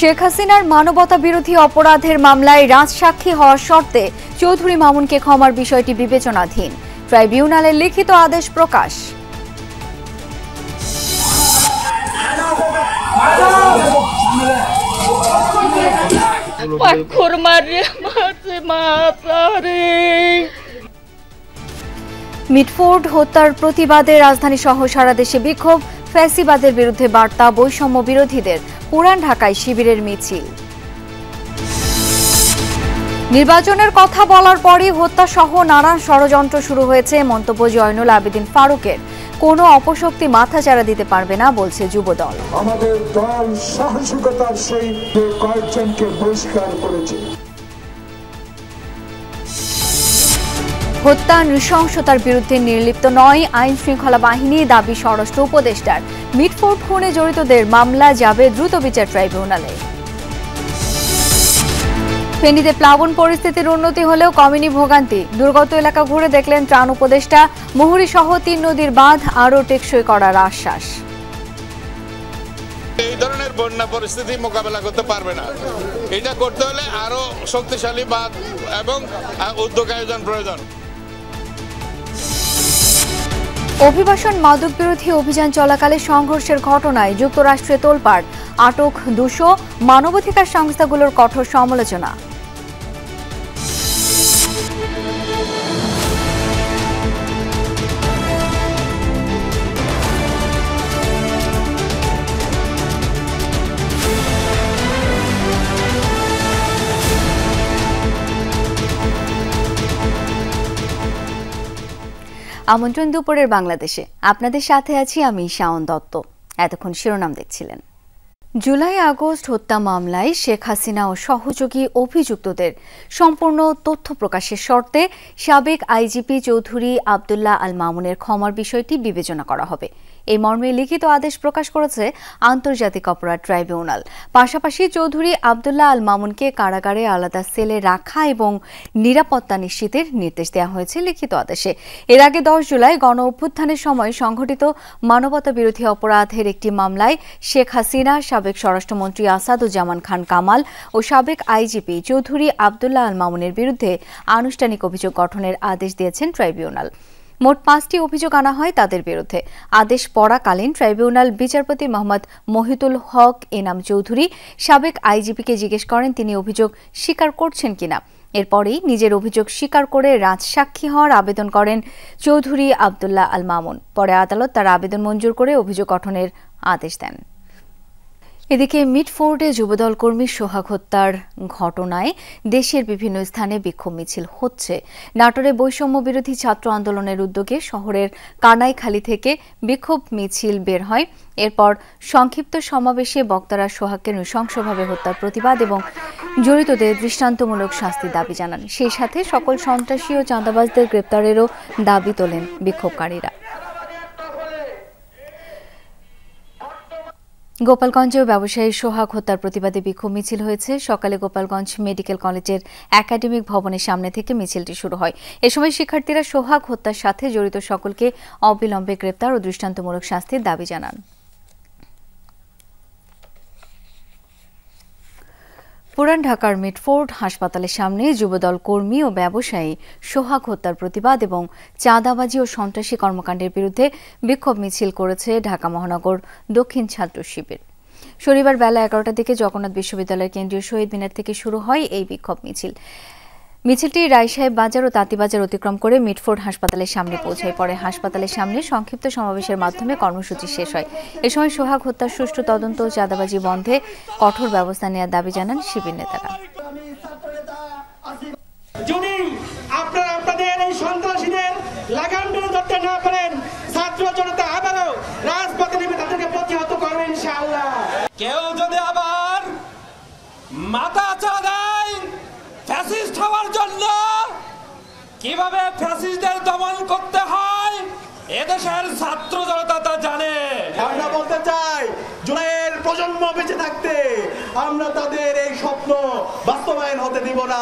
শেখ হাসিনার মানবতা বিরোধী অপরাধের মামলায় রাজসাক্ষী হওয়ার শর্তে চৌধুরী মামুনকে ক্ষমার বিষয়টি বিবেচনাধীন। ট্রাইব্যুনালের লিখিত আদেশ প্রকাশ। মিটফোর্ড হত্যার প্রতিবাদে রাজধানী সহ সারা দেশে বিক্ষোভ। ফ্যাসিবাদের বিরুদ্ধে বার্তা বৈষম্য বিরোধীদের। পুরান ঢাকায় শিবিরের মিছিল। নির্বাচনের কথা বলার পরই হত্যা সহ নানা ষড়যন্ত্র শুরু হয়েছে, মন্তব্য জয়নুল আবেদিন ফারুকের। কোনো অপশক্তি মাথাচাড়া দিতে পারবে না বলছে যুবদল। আমাদের দল সাহসিকতার সহিত কয়েকজনকে বহিষ্কার করেছে। হত্যা নৃশংসতার বিরুদ্ধে নির্লিপ্ত নয় আইন শৃঙ্খলা বাহিনী, দাবি স্বরাষ্ট্র উপদেষ্টার। মিটফোর্ড খুনে জড়িতদের মামলা যাবে দ্রুত বিচার ট্রাইব্যুনালে। ফেনীতে প্লাবন পরিস্থিতির উন্নতি হলেও কমেনি ভোগান্তি। দুর্গত এলাকা ঘুরে দেখলেন ত্রাণ উপদেষ্টা। মুহুরী সহ 3 নদীর বাঁধ আরও টেকসই করার আশ্বাস। এই ধরনের বন্যা পরিস্থিতি মোকাবেলা করতে পারবে না, এটা করতে হলে আরো শক্তিশালী বাঁধ এবং উদ্যোগ আয়োজন প্রয়োজন। অভিবাসন মাদক বিরোধী অভিযান চলাকালে সংঘর্ষের ঘটনায় যুক্তরাষ্ট্রে তোলপাড়। আটক 200। মানবাধিকার সংস্থাগুলোর কঠোর সমালোচনা। আমন্ত্রণ দুপুরের বাংলাদেশে। আপনাদের সাথে আছি আমি শাওন দত্ত। এতক্ষণ শিরোনাম দেখছিলেন। জুলাই আগস্ট হত্যা মামলায় শেখ হাসিনা ও সহযোগী অভিযুক্তদের সম্পূর্ণ তথ্য প্রকাশের শর্তে সাবেক আইজিপি চৌধুরী আবদুল্লাহ আল মামুনের ক্ষমার বিষয়টি বিবেচনা করা হবে। এই মর্মে লিখিত আদেশ প্রকাশ করেছে আন্তর্জাতিক অপরাধ ট্রাইব্যুনাল। পাশাপাশি চৌধুরী আবদুল্লাহ আল মামুনকে কারাগারে আলাদা সেলে রাখা এবং নিরাপত্তা নিশ্চিতের নির্দেশ দেওয়া হয়েছে লিখিত আদেশে। এর আগে 10 জুলাই গণ অভ্যুত্থানের সময় সংঘটিত মানবতা বিরোধী অপরাধের একটি মামলায় শেখ হাসিনা, সাবেক স্বরাষ্ট্রমন্ত্রী আসাদুজ্জামান খান কামাল ও সাবেক আইজিপি চৌধুরী আবদুল্লাহ আল মামুনের বিরুদ্ধে আনুষ্ঠানিক অভিযোগ গঠনের আদেশ দিয়েছেন ট্রাইব্যুনাল। মোট 5টি অভিযোগ আনা হয় তাদের বিরুদ্ধে। আদেশ পড়াকালীন ট্রাইব্যুনাল বিচারপতি মোহাম্মদ মহিতুল হক এনাম চৌধুরী সাবেক আইজিপিকে জিজ্ঞেস করেন তিনি অভিযোগ স্বীকার করছেন কিনা। এরপরেই নিজের অভিযোগ স্বীকার করে রাজসাক্ষী হওয়ার আবেদন করেন চৌধুরী আবদুল্লাহ আল মামুন। পরে আদালত তার আবেদন মঞ্জুর করে অভিযোগ গঠনের আদেশ দেন। এদিকে মিটফোর্ডে যুবদল কর্মী সোহাগ হত্যার ঘটনায় দেশের বিভিন্ন স্থানে বিক্ষোভ মিছিল হচ্ছে। নাটোরে বৈষম্য বিরোধী ছাত্র আন্দোলনের উদ্যোগে শহরের কানাইখালী থেকে বিক্ষোভ মিছিল বের হয়। এরপর সংক্ষিপ্ত সমাবেশে বক্তারা সোহাগকে নৃশংসভাবে হত্যার প্রতিবাদ এবং জড়িতদের দৃষ্টান্তমূলক শাস্তির দাবি জানান। সেই সাথে সকল সন্ত্রাসী ও চাঁদাবাজদের গ্রেপ্তারেরও দাবি তোলেন বিক্ষোভকারীরা। গোপালগঞ্জেও ব্যবসায়ী সোহাগ হত্যার প্রতিবাদে বিক্ষোভ মিছিল হয়েছে। সকালে গোপালগঞ্জ মেডিকেল কলেজের একাডেমিক ভবনের সামনে থেকে মিছিলটি শুরু হয়। এ সময় শিক্ষার্থীরা সোহাগ হত্যার সাথে জড়িত সকলকে অবিলম্বে গ্রেপ্তার ও দৃষ্টান্তমূলক শাস্তির দাবি জানান। পুরান ঢাকার মিটফোর্ড হাসপাতালের সামনে যুবদল কর্মী ও ব্যবসায়ী সোহাগ হত্যার প্রতিবাদ এবং চাঁদাবাজি ও সন্ত্রাসী কর্মকাণ্ডের বিরুদ্ধে বিক্ষোভ মিছিল করেছে ঢাকা মহানগর দক্ষিণ ছাত্র শিবির। শনিবার বেলা 11টার দিকে জগন্নাথ বিশ্ববিদ্যালয়ের কেন্দ্রীয় শহীদ মিনার থেকে শুরু হয় এই বিক্ষোভ মিছিল। মিছিলটি রায়সাহেব বাজার ও তাঁতিবাজার অতিক্রম করে মিটফোর্ড হাসপাতালের সামনে পৌঁছায়। পরে হাসপাতালের সামনে সংক্ষিপ্ত সমাবেশের মাধ্যমে কর্মসূচি শেষ হয়। এ সময় সোহাগ হত্যার সুষ্ঠু তদন্ত ও চাঁদাবাজি বন্ধে কঠোর ব্যবস্থা নেওয়ার দাবি জানান শিবির নেতারা। যদি আপনারা আপনাদের এই সন্ত্রাসীদের লাগাম ধরে ধরতে না পারেন, ছাত্র জনতা আবারও রাজপথে নেমে তাদেরকে প্রতিহত করবে ইনশাআল্লাহ। কেউ যদি আবার মাথা চাড়া দেয় ফ্যাসিস্ট হওয়ার জন্য, কিভাবে ফ্যাসিস্টদের দমন করতে হয় এদেশের ছাত্র জনতা তা জানে। আমরা বলতে চাই জুলাইয়ের প্রজন্ম বেঁচে থাকতে আমরা তাদের এই স্বপ্ন বাস্তবায়ন হতে দিব না।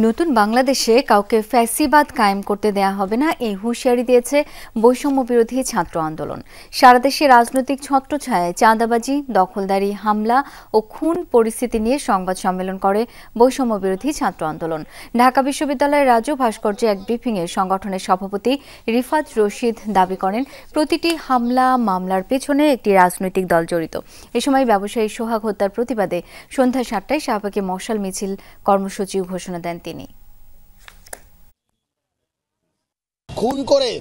নতুন বাংলাদেশে কাউকে ফ্যাসিবাদ কায়েম করতে দেয়া হবে না, এই হুঁশিয়ারি দিয়েছে বৈষম্য বিরোধী ছাত্র আন্দোলন। সারা দেশে রাজনৈতিক ছত্রছায়ায় চাঁদাবাজি, দখলদারি, হামলা ও খুন পরিস্থিতি নিয়ে সংবাদ সম্মেলন করে বৈষম্য বিরোধী ছাত্র আন্দোলন। ঢাকা বিশ্ববিদ্যালয়ের রাজু ভাস্কর্যে এক ব্রিফিংয়ে সংগঠনের সভাপতি রিফাত রশিদ দাবি করেন, প্রতিটি হামলা মামলার পেছনে একটি রাজনৈতিক দল জড়িত। এ সময় ব্যবসায়ী সোহাগ হত্যার প্রতিবাদে সন্ধ্যা ৭টায় শাহবাগে মশাল মিছিল কর্মসূচি ঘোষণা দেন তিনি। খুন করে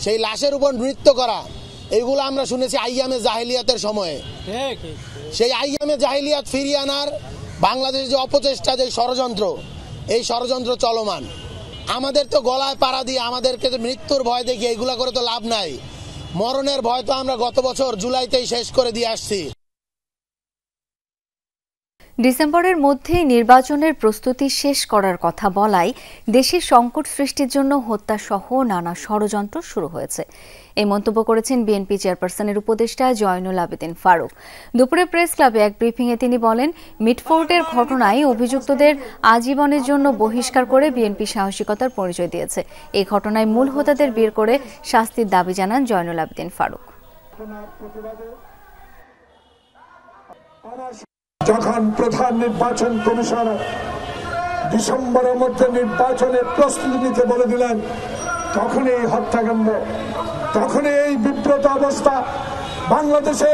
সেই লাশের উপর নৃত্য করা, এগুলো আমরা শুনেছি আইয়ামে জাহেলিয়াতের সময়ে। সেই আইয়ামে জাহেলিয়াত ফিরিয়ে আনার বাংলাদেশের যে অপচেষ্টা, যে ষড়যন্ত্র, এই ষড়যন্ত্র চলমান। আমাদের তো গলায় পাড়া দিয়ে আমাদেরকে তো মৃত্যুর ভয় দেখিয়ে এগুলা করে তো লাভ নাই। মরণের ভয় তো আমরা গত বছর জুলাইতেই শেষ করে দিয়ে আসছি। ডিসেম্বরের মধ্যেই নির্বাচনের প্রস্তুতি শেষ করার কথা বলায় দেশে সংকট সৃষ্টির জন্য হত্যাসহ নানা ষড়যন্ত্র শুরু হয়েছে। এই মন্তব্য করেছেন বিএনপি চেয়ারপারসনের উপদেষ্টা জয়নুল আবেদিন ফারুক। দুপুরে প্রেস ক্লাবে এক ব্রিফিংয়ে তিনি বলেন, মিটফোর্ডের ঘটনায় অভিযুক্তদের আজীবনের জন্য বহিষ্কার করে বিএনপি সাহসিকতার পরিচয় দিয়েছে। এই ঘটনায় মূল হোতাদের বের করে শাস্তির দাবি জানান জয়নুল আবেদিন ফারুক। যখন প্রধান নির্বাচন কমিশন ডিসেম্বরের মধ্যে নির্বাচনের প্রস্তুতি নিতে বলে দিলেন, তখন এই হত্যাকাণ্ড, তখন এই বিব্রত অবস্থা, বাংলাদেশে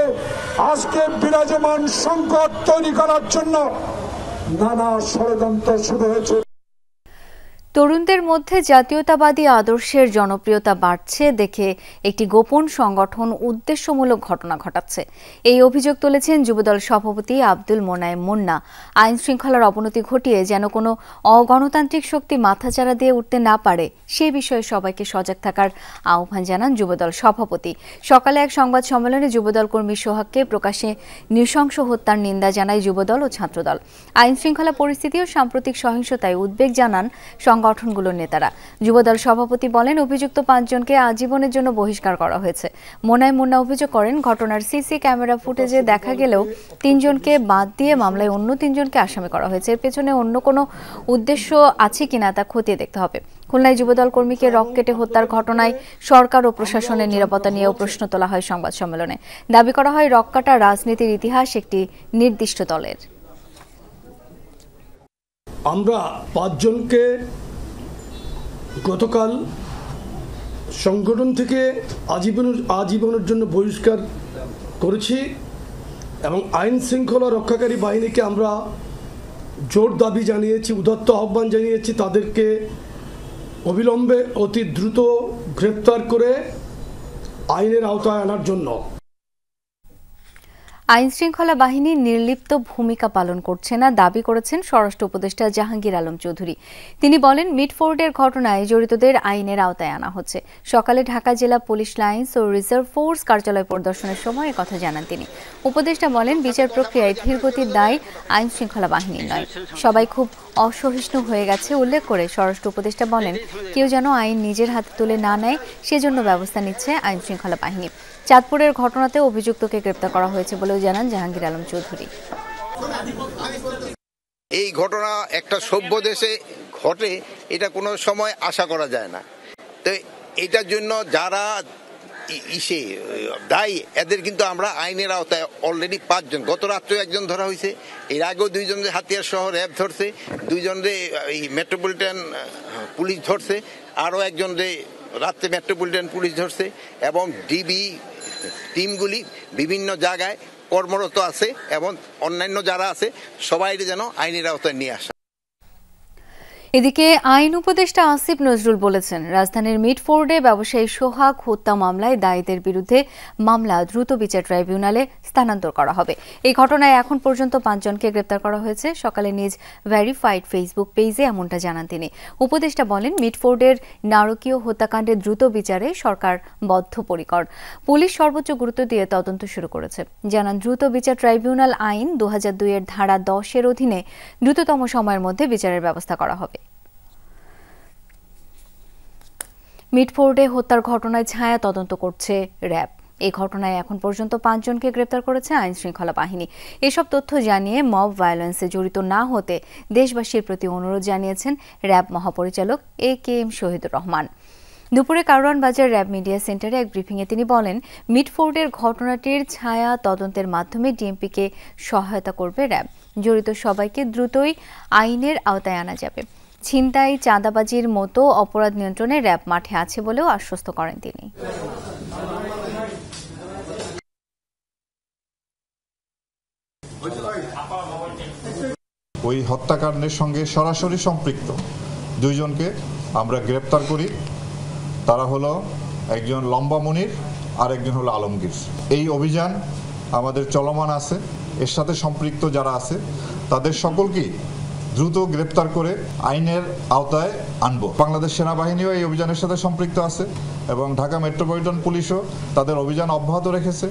আজকে বিরাজমান সংকট তৈরি করার জন্য নানা ষড়যন্ত্র শুরু হয়েছে। তরুণদের মধ্যে জাতীয়তাবাদী আদর্শের জনপ্রিয়তা বাড়ছে দেখে একটি গোপন সংগঠন উদ্দেশ্যমূলক ঘটনা ঘটাচ্ছে, এই অভিযোগ তুলেছেন যুবদল সভাপতি আব্দুল মোনায়েম মুন্না। আইন শৃঙ্খলার অবনতি ঘটিয়ে যেন কোনো অগণতান্ত্রিক শক্তি মাথাচাড়া দিয়ে উঠতে না পারে, সেই বিষয়ে সবাইকে সজাগ থাকার আহ্বান জানান যুবদল সভাপতি। সকালে এক সংবাদ সম্মেলনে যুবদল কর্মী সোহাগকে প্রকাশ্যে নৃশংস হত্যার নিন্দা জানায় যুবদল ও ছাত্রদল। আইন শৃঙ্খলা পরিস্থিতি ও সাম্প্রতিক সহিংসতায় উদ্বেগ জানান সংগঠনগুলোর নেতারা। যুবদল সভাপতি বলেন, অভিযুক্ত ৫ জনকে আজীবনের জন্য বহিষ্কার করা হয়েছে। মোনায়েম মুন্না অভিযোগ করেন, ঘটনার সিসি ক্যামেরা ফুটেজে দেখা গেলেও ৩ জনকে বাদ দিয়ে মামলায় অন্য ৩ জনকে আসামি করা হয়েছে। এর পেছনে অন্য কোনো উদ্দেশ্য আছে কিনা তা খতিয়ে দেখতে হবে। খুলনায় যুবদল কর্মীকে রক কেটে হত্যার ঘটনায় সরকার ও প্রশাসনের নিরাপত্তা নিয়েও প্রশ্ন তোলা হয় সংবাদ সম্মেলনে। দাবি করা হয়, রক কাটা রাজনীতির ইতিহাস একটি নির্দিষ্ট দলের। আমরা ৫ জনকে গতকাল সংগঠন থেকে আজীবনের জন্য বহিষ্কার করেছি এবং আইন শৃঙ্খলা রক্ষাকারী বাহিনীকে আমরা জোর দাবি জানিয়েছি, উদাত্ত আহ্বান জানিয়েছি তাদেরকে অবিলম্বে অতি দ্রুত গ্রেপ্তার করে আইনের আওতায় আনার জন্য। আইন শৃঙ্খলা বাহিনী নির্লিপ্ত ভূমিকা পালন করছে না দাবি করেছেন স্বরাষ্ট্র উপদেষ্টা জাহাঙ্গীর আলম চৌধুরী। তিনি বলেন, মিটফোর্ডের ঘটনায় জড়িতদের আইনের আওতায় আনা হচ্ছে। সকালে ঢাকা জেলা পুলিশ লাইন্স ও রিজার্ভ ফোর্স কার্যালয় পরিদর্শনের সময় কথা জানান তিনি। উপদেষ্টা বলেন, বিচার প্রক্রিয়ায় ধীরগতির দায় আইন শৃঙ্খলা বাহিনীর নয়। সবাই খুব অসহিষ্ণু হয়ে গেছে উল্লেখ করে স্বরাষ্ট্র উপদেষ্টা বলেন, কেউ যেন আইন নিজের হাতে তুলে না নেয় সেজন্য ব্যবস্থা নিচ্ছে আইন শৃঙ্খলা বাহিনী। চাঁদপুরের ঘটনাতে অভিযুক্তকে গ্রেপ্তার করা হয়েছে বলেও জানান জাহাঙ্গীর আলম চৌধুরী। এই ঘটনা একটা সভ্য দেশে ঘটে, এটা কোনো সময় আশা করা যায় না। তো এটার জন্য যারা দায়ী, এদের কিন্তু আমরা আইনের আওতায় অলরেডি ৫ জন, গত রাত্রে 1 জন ধরা হয়েছে, এর আগেও 2 জনকে হাতিয়ার সহ র্যাব ধরছে, 2 জনরে এই মেট্রোপলিটন পুলিশ ধরছে, আরও 1 জনরে রাত্রে মেট্রোপলিটন পুলিশ ধরছে এবং ডিবি টিমগুলি বিভিন্ন জায়গায় কর্মরত আছে এবং অন্যান্য যারা আছে সবাই যেন আইনের আওতায় নিয়ে আসে। এদিকে আইন উপদেষ্টা আসিফ নজরুল বলেছেন, রাজধানীর মিটফোর্ডে ব্যবসায়ী সোহাগ হত্যা মামলায় দায়ীদের বিরুদ্ধে মামলা দ্রুত বিচার ট্রাইব্যুনালে স্থানান্তর করা হবে। এই ঘটনায় এখন পর্যন্ত ৫ জনকে গ্রেপ্তার করা হয়েছে। সকালে নিজ ভেরিফাইড ফেসবুক পেজে এমনটা জানান তিনি। উপদেষ্টা বলেন, মিটফোর্ডের নারকীয় হত্যাকাণ্ডের দ্রুত বিচারে সরকার বদ্ধপরিকর। পুলিশ সর্বোচ্চ গুরুত্ব দিয়ে তদন্ত শুরু করেছে। জানান, দ্রুত বিচার ট্রাইব্যুনাল আইন ২০০২ এর ধারা ১০ এর অধীনে দ্রুততম সময়ের মধ্যে বিচারের ব্যবস্থা করা হবে। মিটফোর্ডে হত্যার ঘটনায় ছায়া তদন্ত করছে র্যাব। এই ঘটনায় এখন পর্যন্ত 5 জনকে গ্রেপ্তার করেছে আইন শৃঙ্খলা বাহিনী। এসব তথ্য জানিয়ে মব ভায়োলেন্সে জড়িত না হতে দেশবাসীর প্রতি অনুরোধ জানিয়েছেন র্যাব মহাপরিচালক AKM শহীদুর রহমান। দুপুরে কারওয়ান বাজার র্যাব মিডিয়া সেন্টারে এক ব্রিফিংয়ে তিনি বলেন, মিডফোর্ডের ঘটনাটির ছায়া তদন্তের মাধ্যমে ডিএমপিকে সহায়তা করবে র্যাব। জড়িত সবাইকে দ্রুতই আইনের আওতায় আনা যাবে। ছিনতাই, চাঁদাবাজির মতো অপরাধ নিয়ন্ত্রণে র্যাব মাঠে আছে বলেও আশ্বস্ত করেন তিনি। ওই হত্যাকাণ্ডের সঙ্গে সরাসরি সম্পৃক্ত 2 জনকে আমরা গ্রেপ্তার করি। তারা হলো একজন লম্বা মনির আর একজন হলো আলমগীর। এই অভিযান আমাদের চলমান আছে। এর সাথে সম্পৃক্ত যারা আছে তাদের সকলকেই দ্রুত গ্রেপ্তার করে আইনের আওতায় আনব। বাংলাদেশ সেনাবাহিনীও এই অভিযানের সাথে সম্পৃক্ত আছে এবং ঢাকা মেট্রোপলিটন পুলিশও তাদের অভিযান অব্যাহত রেখেছে।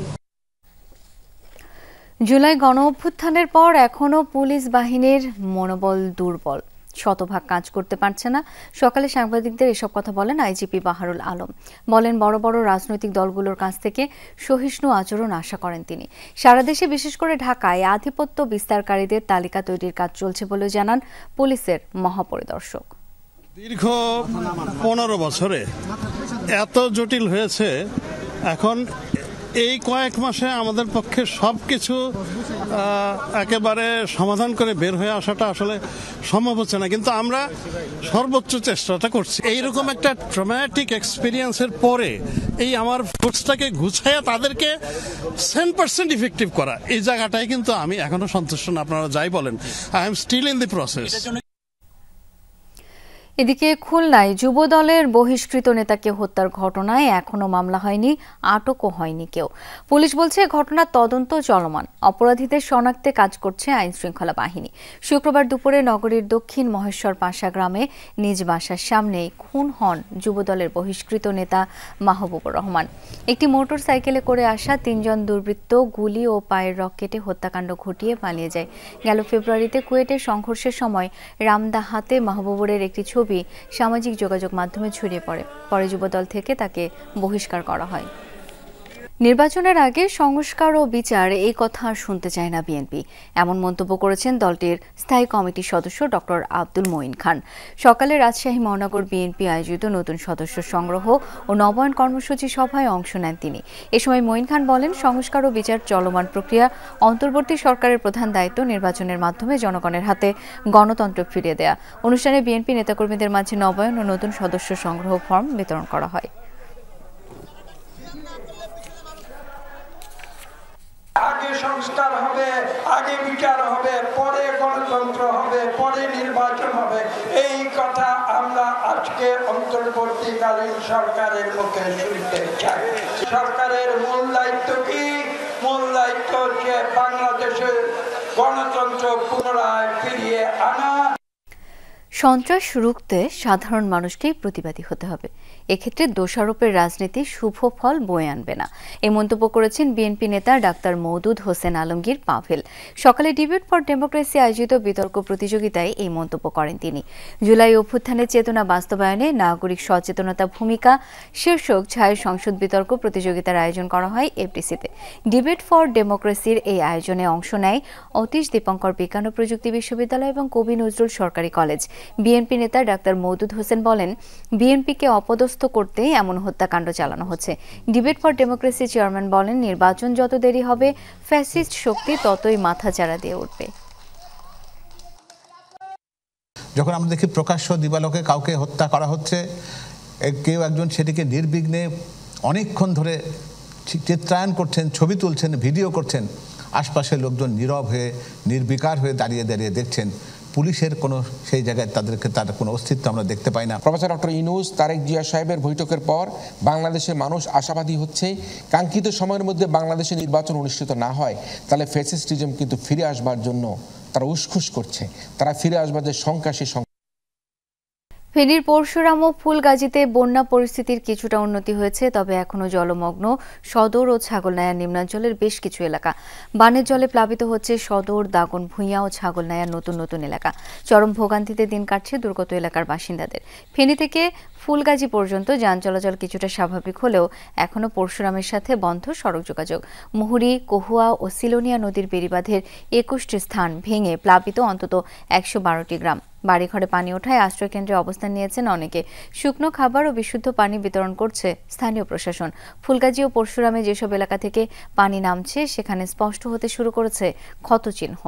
জুলাই গণ অভ্যুত্থানের পর এখনও পুলিশ বাহিনীর মনোবল দুর্বল, শতভাগ কাজ করতে পারছে না। সকালে সাংবাদিকদের এসব কথা বলেন আইজিপি বাহারুল আলম। বলেন, বড় বড় রাজনৈতিক দলগুলোর কাছ থেকে সহিষ্ণু আচরণ আশা করেন তিনি। সারা দেশে বিশেষ করে ঢাকায় আধিপত্য বিস্তারকারীদের তালিকা তৈরির কাজ চলছে বলে জানান পুলিশের মহাপরিদর্শক। দীর্ঘ 15 বছরে এত জটিল হয়েছে, এখন এই কয়েক মাসে আমাদের পক্ষে সবকিছু একেবারে সমাধান করে বের হয়ে আসাটা আসলে সম্ভব হচ্ছে না, কিন্তু আমরা সর্বোচ্চ চেষ্টাটা করছি। এইরকম একটা ট্রমাটিক এক্সপিরিয়েন্সের পরে এই আমার ফোর্সটাকে গুছাইয়া তাদেরকে 100% ইফেক্টিভ করা, এই জায়গাটায় কিন্তু আমি এখনো সন্তুষ্ট না। আপনারা যাই বলেন, I am still in the process. এদিকে খুলনায় যুব দলের বহিষ্কৃত নেতাকে হত্যার ঘটনায় এখনো মামলা হয়নি, আটকও হয়নি কেউ। পুলিশ বলছে ঘটনার তদন্ত চলমান। অপরাধীদের শনাক্তে কাজ করছে আইন শৃঙ্খলা বাহিনী। শুক্রবার দুপুরে নগরীর দক্ষিণ মহেশ্বর পাশা গ্রামে নিজ বাসার সামনেই খুন হন যুব দলের বহিষ্কৃত নেতা মাহবুবুর রহমান। একটি মোটর সাইকেলে করে আসা 3 জন দুর্বৃত্ত গুলি ও পায়ের রকেটে হত্যাকাণ্ড ঘটিয়ে পালিয়ে যায়। গেল ফেব্রুয়ারিতে কুয়েটে সংঘর্ষের সময় রামদাহাতে মাহবুবুরের একটি ছবি সামাজিক যোগাযোগ মাধ্যমে ছড়িয়ে পড়ে। পরে যুবদল থেকে তাকে বহিষ্কার করা হয়। নির্বাচনের আগে সংস্কার ও বিচার, এই কথা শুনতে চায় না বিএনপি, এমন মন্তব্য করেছেন দলটির স্থায়ী কমিটির সদস্য ডক্টর আব্দুল মঈন খান। সকালে রাজশাহী মহানগর বিএনপি আয়োজিত নতুন সদস্য সংগ্রহ ও নবায়ন কর্মসূচি সভায় অংশ নেন তিনি। এ সময় মঈন খান বলেন, সংস্কার ও বিচার চলমান প্রক্রিয়া। অন্তর্বর্তী সরকারের প্রধান দায়িত্ব নির্বাচনের মাধ্যমে জনগণের হাতে গণতন্ত্র ফিরিয়ে দেয়া। অনুষ্ঠানে বিএনপি নেতাকর্মীদের মাঝে নবায়ন ও নতুন সদস্য সংগ্রহ ফর্ম বিতরণ করা হয়। আগে সংস্কার হবে, আগে বিচার হবে, পরে গণতন্ত্র হবে, পরে নির্বাচন হবে, এই কথা আমরা আজকে অন্তর্বর্তীকালীন সরকারের মুখে শুনতে চাই। সরকারের মূল দায়িত্ব কি? মূল দায়িত্ব হচ্ছে বাংলাদেশের গণতন্ত্র পুনরায় ফিরিয়ে আনা। সন্ত্রাস রুখতে সাধারণ মানুষকেই প্রতিবাদী হতে হবে। এক্ষেত্রে দোষারোপের রাজনীতি শুভ ফল বয়ে আনবে না, এই মন্তব্য করেছেন বিএনপি নেতা ডাক্তার মওদুদ হোসেন আলমগীর পাভেল। সকালে ডিবেট ফর ডেমোক্রেসি আয়োজিত বিতর্ক প্রতিযোগিতায় এই মন্তব্য করেন তিনি। জুলাই অভ্যুত্থানের চেতনা বাস্তবায়নে নাগরিক সচেতনতা ভূমিকা শীর্ষক ছায়া সংসদ বিতর্ক প্রতিযোগিতার আয়োজন করা হয় এফডিসিতে। ডিবেট ফর ডেমোক্রেসির এই আয়োজনে অংশ নেয় অতীশ দীপঙ্কর বিজ্ঞান ও প্রযুক্তি বিশ্ববিদ্যালয় এবং কবি নজরুল সরকারি কলেজ। বিএনপি নেতা ডাক্তার মওদুদ হোসেন বলেন, বিএনপিকে অপদস্থ করতে এমন হত্যাকাণ্ড চালানো হচ্ছে। ডিবেট ফর ডেমোক্রেসি চেয়ারম্যান বলেন, নির্বাচন যত দেরি হবে ফ্যাসিস্ট শক্তি ততই মাথাচাড়া দিয়ে উঠবে। যখন আমরা দেখি প্রকাশ্য দিবালোকে কাউকে হত্যা করা হচ্ছে, কেউ একজন সেটিকে নির্বিঘ্নে অনেকক্ষণ ধরে চিত্রায়ন করছেন, ছবি তুলছেন, ভিডিও করছেন, আশপাশের লোকজন নীরব হয়ে নির্বিকার হয়ে দাঁড়িয়ে দাঁড়িয়ে দেখছেন, পুলিশের কোনো সেই জায়গায় তার কোনো অস্তিত্ব আমরা দেখতে পাই না। প্রফেসর ডক্টর ইউনূস তারেক জিয়া সাহেবের বৈঠকের পর বাংলাদেশের মানুষ আশাবাদী হচ্ছে, কাঙ্ক্ষিত সময়ের মধ্যে বাংলাদেশে নির্বাচন অনুষ্ঠিত না হয় তাহলে ফ্যাসিস্টিজম কিন্তু ফিরে আসবার জন্য তারা উসখুস করছে, তারা ফিরে আসবার যে শঙ্কা, সেই ফেনীর পরশুরাম ও ফুলগাজীতে বন্যা পরিস্থিতির কিছুটা উন্নতি হয়েছে, তবে এখনও জলমগ্ন সদর ও ছাগলনাইয়া নিম্নাঞ্চলের বেশ কিছু এলাকা। বানের জলে প্লাবিত হচ্ছে সদর, দাগনভূঞা ও ছাগলনাইয়ার নতুন নতুন এলাকা। চরম ভোগান্তিতে দিন কাটছে দুর্গত এলাকার বাসিন্দাদের। ফেনী থেকে ফুলগাজী পর্যন্ত যান চলাচল কিছুটা স্বাভাবিক হলেও এখনও পরশুরামের সাথে বন্ধ সড়ক যোগাযোগ। মুহুরী, কহুয়া ও সিলোনিয়া নদীর বেড়িবাঁধের ২১টি স্থান ভেঙে প্লাবিত অন্তত ১১২টি গ্রাম। বাড়িঘরে পানি ওঠায় আশ্রয়কেন্দ্রে অবস্থান নিয়েছেন অনেকে। শুকনো খাবার ও বিশুদ্ধ পানি বিতরণ করছে স্থানীয় প্রশাসন। ফুলগাজী ও পরশুরামে যেসব এলাকা থেকে পানি নামছে সেখানে স্পষ্ট হতে শুরু করেছে ক্ষতচিহ্ন।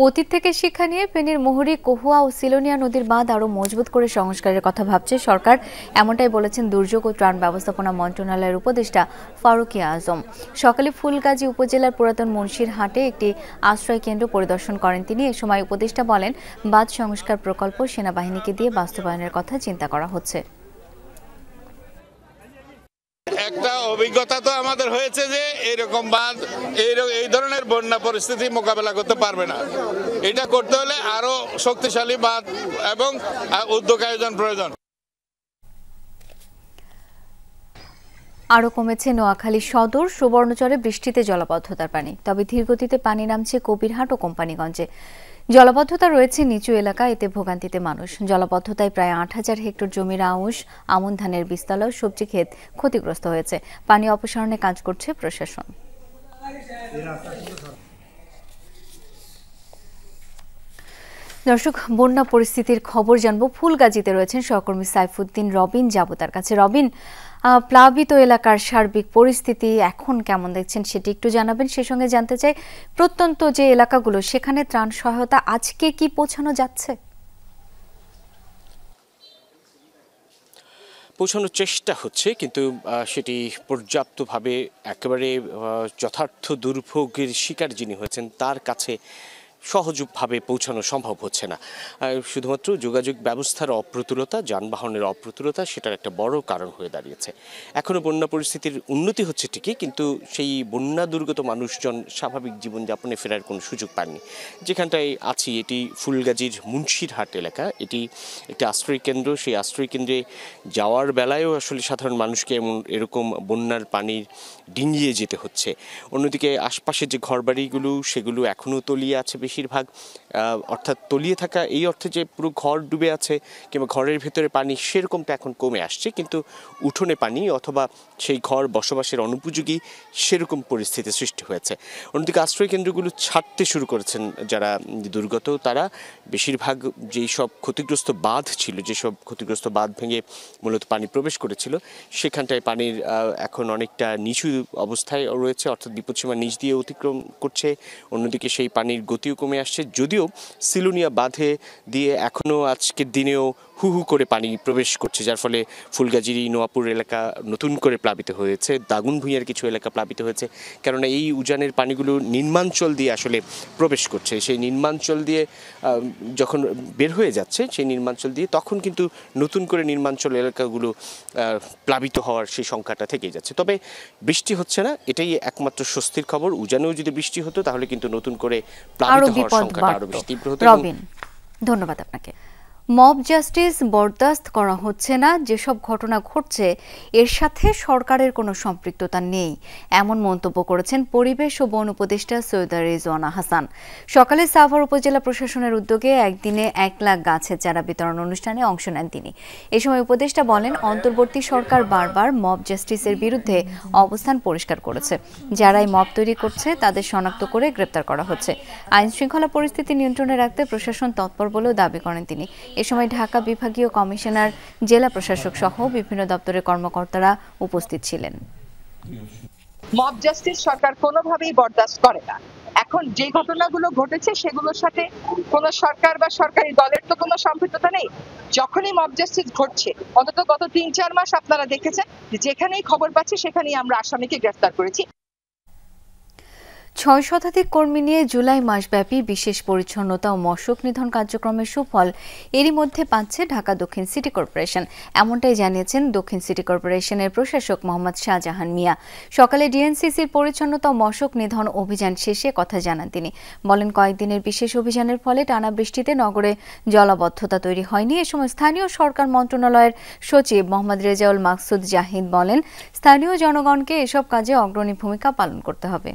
অতীত থেকে শিক্ষা নিয়ে ফেনীর মুহুরী, কহুয়া ও সিলোনিয়া নদীর বাঁধ আরও মজবুত করে সংস্কারের কথা ভাবছে সরকার। এমনটাই বলেছেন দুর্যোগ ও ত্রাণ ব্যবস্থাপনা মন্ত্রণালয়ের উপদেষ্টা ফারুকিয়া আজম। সকালে ফুলগাজী উপজেলার পুরাতন মুন্সির হাটে একটি আশ্রয় কেন্দ্র পরিদর্শন করেন তিনি। এ সময় উপদেষ্টা বলেন, বাঁধ সংস্কার প্রকল্প সেনাবাহিনীকে দিয়ে বাস্তবায়নের কথা চিন্তা করা হচ্ছে। একটা অভিজ্ঞতা তো আমাদের হয়েছে যে এইরকম বাঁধ এই ধরনের বন্যা পরিস্থিতি মোকাবেলা করতে পারবে না। এটা করতে হলে আরো শক্তিশালী বাঁধ এবং উদ্যোগ আয়োজন প্রয়োজন। আরও কমেছে নোয়াখালী সদর, সুবর্ণচরে বৃষ্টিতে জলাবদ্ধতার পানি, তবে ধীরগতিতে পানি নামছে কবিরহাট ও কোম্পানিগঞ্জে। জলাবদ্ধতা রয়েছে নিচু এলাকা, এতে ভোগান্তিতে মানুষ। জলাবদ্ধতায় প্রায় ৮,০০০ হেক্টর জমির আউশ, আমন ধানের বীজতলা, সবজি ক্ষেত ক্ষতিগ্রস্ত হয়েছে। পানি অপসারণে কাজ করছে প্রশাসন। দর্শক, বন্যা পরিস্থিতির খবর জানবো। ফুলগাজীতে রয়েছেন সহকর্মী সাইফুদ্দিন রবিন, যাব তার কাছে। রবিন, প্লাবিত এলাকার সার্বিক পরিস্থিতি এখন কেমন দেখছেন সেটি একটু জানাবেন। সে সঙ্গে জানতে চাই, প্রত্যন্ত যে এলাকাগুলো সেখানে ত্রাণ সহায়তা আজকে কি পৌঁছানো যাচ্ছে? পৌঁছানোর চেষ্টা হচ্ছে, কিন্তু সেটি পর্যাপ্তভাবে একেবারে যথার্থ দুর্ভোগের শিকার যিনি হয়েছেন তার কাছে সহজভাবে পৌঁছানো সম্ভব হচ্ছে না। শুধুমাত্র যোগাযোগ ব্যবস্থার অপ্রতুলতা, যানবাহনের অপ্রতুলতা সেটার একটা বড় কারণ হয়ে দাঁড়িয়েছে। এখনও বন্যা পরিস্থিতির উন্নতি হচ্ছে ঠিকই, কিন্তু সেই বন্যা দুর্গত মানুষজন স্বাভাবিক জীবনযাপনে ফেরার কোনো সুযোগ পাননি। যেখানটায় আছি এটি ফুলগাজীর মুন্সিরহাট এলাকা। এটি একটি আশ্রয় কেন্দ্র। সেই আশ্রয় কেন্দ্রে যাওয়ার বেলায়ও আসলে সাধারণ মানুষকে এরকম বন্যার পানির ডিঙিয়ে যেতে হচ্ছে। অন্যদিকে আশপাশের যে ঘরবাড়িগুলো সেগুলো এখনও তলিয়ে আছে বেশিরভাগ, অর্থাৎ তলিয়ে থাকা এই অর্থে যে পুরো ঘর ডুবে আছে কিংবা ঘরের ভেতরে পানি সেরকমটা এখন কমে আসছে, কিন্তু উঠোনে পানি অথবা সেই ঘর বসবাসের অনুপযোগী সেরকম পরিস্থিতি সৃষ্টি হয়েছে। অন্যদিকে আশ্রয় কেন্দ্রগুলো ছাড়তে শুরু করেছেন যারা দুর্গত, তারা বেশিরভাগ যেই সব ক্ষতিগ্রস্ত বাঁধ ছিল, যেসব ক্ষতিগ্রস্ত বাঁধ ভেঙে মূলত পানি প্রবেশ করেছিল সেখানটায় পানির এখন অনেকটা নিচু অবস্থায় রয়েছে, অর্থাৎ বিপদসীমার নিচ দিয়ে অতিক্রম করছে। অন্যদিকে সেই পানির গতিও কমে আসছে, যদিও সিলোনিয়া বাঁধে দিয়ে এখনও আজকের দিনেও হু হু করে পানি প্রবেশ করছে, যার ফলে ফুলগাজী, নোয়াপুর এলাকা নতুন করে প্লাবিত হয়েছে। দাগনভূঞার কিছু এলাকা প্লাবিত হয়েছে, কেননা এই উজানের পানিগুলো নিম্নাঞ্চল দিয়ে আসলে প্রবেশ করছে। সেই নিম্নাঞ্চল দিয়ে যখন বের হয়ে যাচ্ছে সেই নিম্নাঞ্চল দিয়ে, তখন কিন্তু নতুন করে নিম্নাঞ্চল এলাকাগুলো প্লাবিত হওয়ার সেই সংখ্যাটা থেকেই যাচ্ছে। তবে বৃষ্টি হচ্ছে না, এটাই একমাত্র স্বস্তির খবর। উজানেও যদি বৃষ্টি হতো তাহলে কিন্তু নতুন করে প্লাবিত হওয়ার সংখ্যাটা আরো বেশি তীব্র হতো। ধন্যবাদ আপনাকে। মব জাস্টিস বরদাস্ত করা হচ্ছে না, যেসব ঘটনা ঘটছে এর সাথে সরকারের কোনো সম্পৃক্ততা নেই, এমন মন্তব্য করেছেন পরিবেশ ও বন উপদেষ্টা সৈয়দা রেজওয়ানা হাসান। সকালে সাভার উপজেলা প্রশাসনের উদ্যোগে একদিনে ১ লাখ গাছের চারা বিতরণ অনুষ্ঠানে অংশ নেন তিনি। এ সময় উপদেষ্টা বলেন, অন্তর্বর্তী সরকার বারবার মব জাস্টিসের বিরুদ্ধে অবস্থান পরিষ্কার করেছে। যারাই মব তৈরি করছে তাদের শনাক্ত করে গ্রেপ্তার করা হচ্ছে। আইন শৃঙ্খলা পরিস্থিতি নিয়ন্ত্রণে রাখতে প্রশাসন তৎপর বলেও দাবি করেন তিনি। এ সময় ঢাকা বিভাগীয় কমিশনার, জেলা প্রশাসক সহ বিভিন্ন দপ্তরের কর্মকর্তারা উপস্থিত ছিলেন। মব জাস্টিস সরকার কোনোভাবেই বরদাস্ত করে না। এখন যে ঘটনাগুলো ঘটেছে সেগুলোর সাথে কোন সরকার বা সরকারি দলের তো কোনো সম্পৃক্ততা নেই। যখনই মব জাস্টিস ঘটছে, অন্তত গত ৩-৪ মাস আপনারা দেখেছেন যেখানেই খবর পাচ্ছি সেখানেই আমরা আসামিকে গ্রেফতার করেছি। ৬ শতাধিক কর্মী নিয়ে জুলাই মাসব্যাপী বিশেষ পরিচ্ছন্নতা ও মশক নিধন কার্যক্রমের সুফল এরই মধ্যে পাচ্ছে ঢাকা দক্ষিণ সিটি কর্পোরেশন। এমনটাই জানিয়েছেন দক্ষিণ সিটি কর্পোরেশনের প্রশাসক মোহাম্মদ শাহজাহান মিয়া। সকালে ডিএনসিসির পরিচ্ছন্নতা ও মশক নিধন অভিযান শেষে কথা জানান তিনি। বলেন, কয়েকদিনের বিশেষ অভিযানের ফলে টানা বৃষ্টিতে নগরে জলাবদ্ধতা তৈরি হয়নি। এ সময় স্থানীয় সরকার মন্ত্রণালয়ের সচিব মোহাম্মদ রেজাউল মাকসুদ জাহিদ বলেন, স্থানীয় জনগণকে এসব কাজে অগ্রণী ভূমিকা পালন করতে হবে।